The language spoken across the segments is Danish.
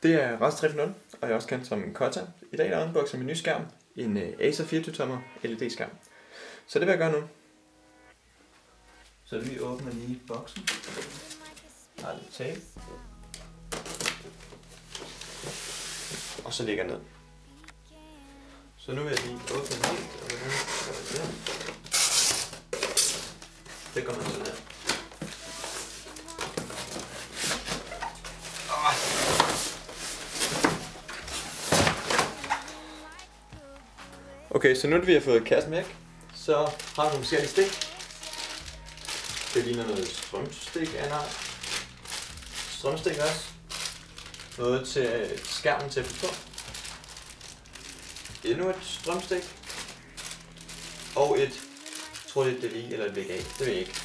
Det er Raster 3.0, og jeg er også kendt som Kotta. I dag er jeg unboxer min nye skærm, en Acer 24-tommer LED-skærm. Så det vil jeg gøre nu. Så vi åbner lige boksen. Der er lidt tape. Og så lægger jeg ned. Så nu vil jeg lige åbne den helt, og nu gør jeg det. Det kommer sådan her. Okay, så nu da vi har fået kassen væk, så har vi nogle forskellige stik. Det ligner noget strømstik af en art. Strømstik også. Noget til skærmen til at få på. Endnu et strømstik. Og et, jeg tror det er et DVI eller et VGA, det ved jeg ikke.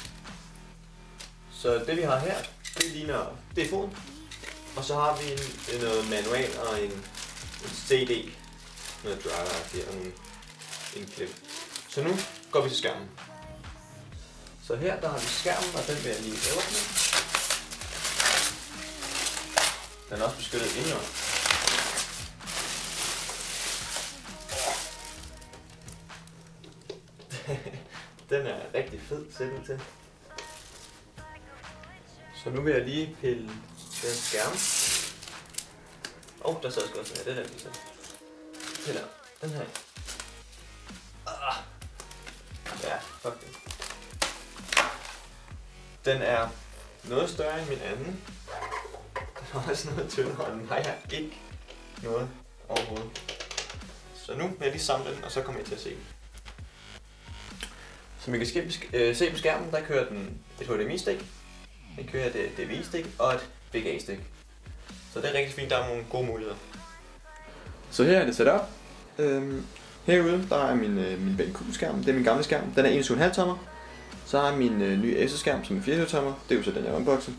Så det vi har her, det ligner, det er foden. Og så har vi noget manual og en CD, noget driver og en klip. Så nu går vi til skærmen. Så her der har vi skærmen, og den vil jeg lige åbne. Den er også beskyttet indenunder. Den er rigtig fed sætning til. Så nu vil jeg lige pille den skærm. Der sad også sådan her, det er rigtig sæt. Piller den her. Ja, fuck det. Den er noget større end min anden. Den er også noget tyndere, og den vejer ikke noget overhovedet. Så nu vil jeg lige samle den, og så kommer jeg til at se den. Som I kan se på skærmen, der kører den et HDMI-stik, den kører et DVI-stik og et VGA-stik. Så det er rigtig fint, der er nogle gode muligheder. Så her er det sat op. Herude der er min BenQ-skærm, det er min gamle skærm, den er 21,5 tommer. Så har jeg min nye Acer-skærm, som er 24 tommer, det er jo så den jeg unboxer.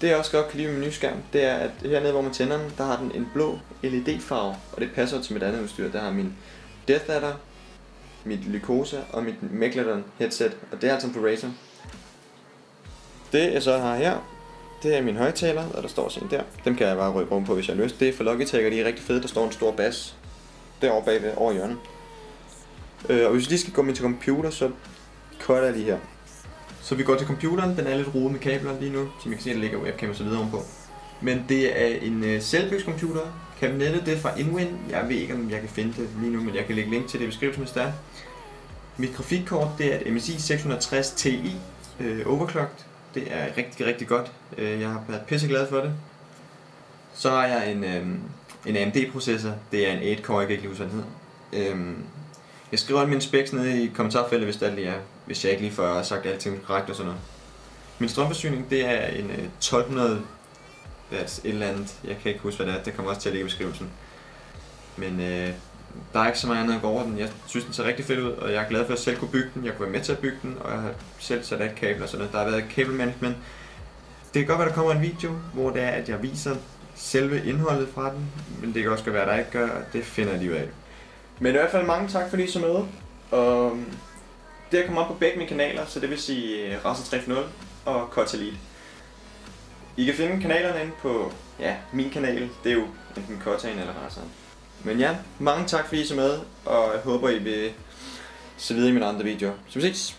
Det jeg også godt kan lide med min nye skærm, det er at hernede hvor man tænder den, der har den en blå LED-farve, og det passer til mit andet udstyr. Der har min Death Adder, mit Lycosa og mit Megalodon headset, og det er altså på Razer. Det jeg så har her, det er min højttaler, og der står sådan der. Dem kan jeg bare rykke rundt på, hvis jeg har lyst. Det er for Logitech, og de er rigtig fede. Der står en stor bass derovre bagved, over hjørnet. Og hvis vi lige skal gå med til computer, så cutter jeg lige her. Så vi går til computeren. Den er lidt rodet med kabler lige nu, som I kan se, der ligger webcam og så videre ovenpå. Men det er en selvbyggscomputer. Kabinettet det er fra Inwin. Jeg ved ikke, om jeg kan finde det lige nu, men jeg kan lægge link til det i beskrivelsen, hvis der er. Mit grafikkort det er et MSI 660 Ti overclocked. Det er rigtig, rigtig godt. Jeg har været pisseglad for det. Så har jeg en AMD-processor. Det er en 8-core, jeg kan ikke lige huske, hvad den hedder. Jeg skriver mine specs nede i kommentarfeltet, hvis det lige er. Hvis jeg ikke lige får sagt alting korrekt og sådan noget. Min strømforsyning, det er en 1200 et eller andet. Jeg kan ikke huske, hvad det er. Det kommer også til at ligge i beskrivelsen. Men der er ikke så meget andet at gå over den. Jeg synes, den ser rigtig fedt ud, og jeg er glad for, at jeg selv kunne bygge den. Jeg kunne være med til at bygge den, og jeg har selv sat et kabel og sådan noget. Der har været cable management. Det kan godt være, der kommer en video, hvor det er, at jeg viser selve indholdet fra den. Men det kan også være, at der ikke gør, og det finder jeg lige ud af. Men i hvert fald mange tak, fordi I så med. Og det er kommet op på begge mine kanaler, så det vil sige Raster 3.0 og Kotta Elite. I kan finde kanalerne inde på min kanal. Det er jo enten Kottaen eller Raster. Men ja, mange tak fordi I så med, og jeg håber I vil se videre i mine andre videoer. Så vi ses!